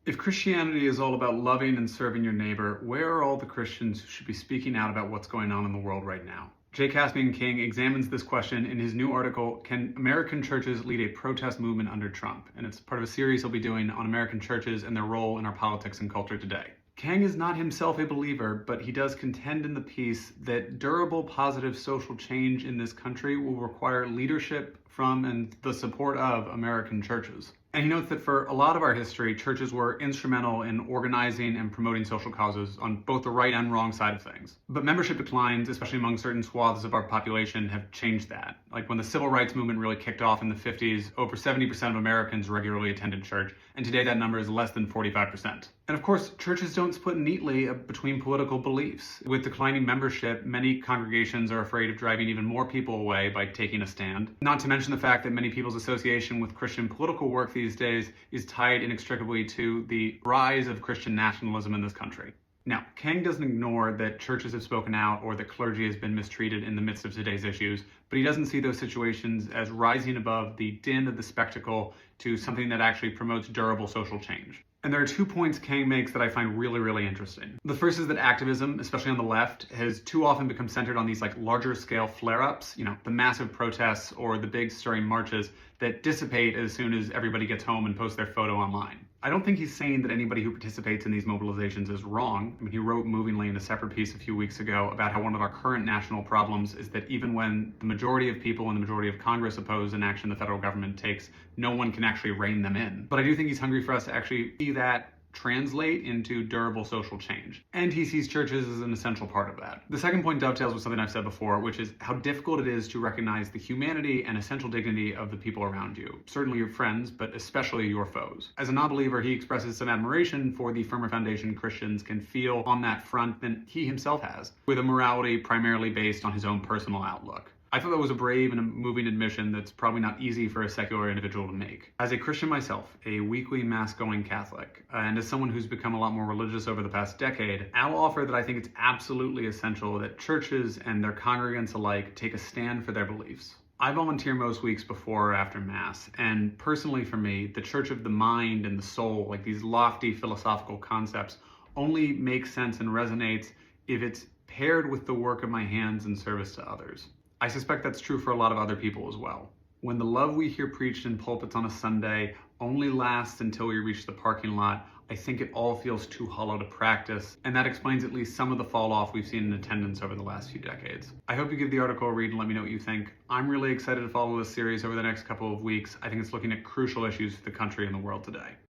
If Christianity is all about loving and serving your neighbor, where are all the Christians who should be speaking out about what's going on in the world right now? J. Caspian King examines this question in his new article, Can American Churches Lead a Protest Movement Under Trump? And it's part of a series he'll be doing on American churches and their role in our politics and culture today. Kang is not himself a believer, but he does contend in the piece that durable positive social change in this country will require leadership from and the support of American churches. And he notes that for a lot of our history, churches were instrumental in organizing and promoting social causes on both the right and wrong side of things. But membership declines, especially among certain swaths of our population, have changed that. Like when the civil rights movement really kicked off in the 50s, over 70% of Americans regularly attended church, and today that number is less than 45%. And of course, churches don't split neatly between political beliefs. With declining membership, many congregations are afraid of driving even more people away by taking a stand. Not to mention the fact that many people's association with Christian political work these days is tied inextricably to the rise of Christian nationalism in this country. Now, Kang doesn't ignore that churches have spoken out or that clergy has been mistreated in the midst of today's issues, but he doesn't see those situations as rising above the din of the spectacle to something that actually promotes durable social change. And there are 2 points Kang makes that I find really interesting. The first is that activism, especially on the left, has too often become centered on these larger scale flare-ups, the massive protests or the big stirring marches that dissipate as soon as everybody gets home and posts their photo online. I don't think he's saying that anybody who participates in these mobilizations is wrong. I mean, he wrote movingly in a separate piece a few weeks ago about how one of our current national problems is that even when the majority of people and the majority of Congress oppose an action the federal government takes, no one can actually rein them in. But I do think he's hungry for us to actually see that translate into durable social change. And he sees churches as an essential part of that. The second point dovetails with something I've said before, which is how difficult it is to recognize the humanity and essential dignity of the people around you. Certainly your friends, but especially your foes. As a non-believer, he expresses some admiration for the firmer foundation Christians can feel on that front than he himself has, with a morality primarily based on his own personal outlook. I thought that was a brave and a moving admission that's probably not easy for a secular individual to make. As a Christian myself, a weekly Mass-going Catholic, and as someone who's become a lot more religious over the past decade, I'll offer that I think it's absolutely essential that churches and their congregants alike take a stand for their beliefs. I volunteer most weeks before or after Mass, and personally for me, the church of the mind and the soul, like these lofty philosophical concepts, only makes sense and resonates if it's paired with the work of my hands in service to others. I suspect that's true for a lot of other people as well. When the love we hear preached in pulpits on a Sunday only lasts until we reach the parking lot, I think it all feels too hollow to practice, and that explains at least some of the fall off we've seen in attendance over the last few decades. I hope you give the article a read and let me know what you think. I'm really excited to follow this series over the next couple of weeks. I think it's looking at crucial issues for the country and the world today.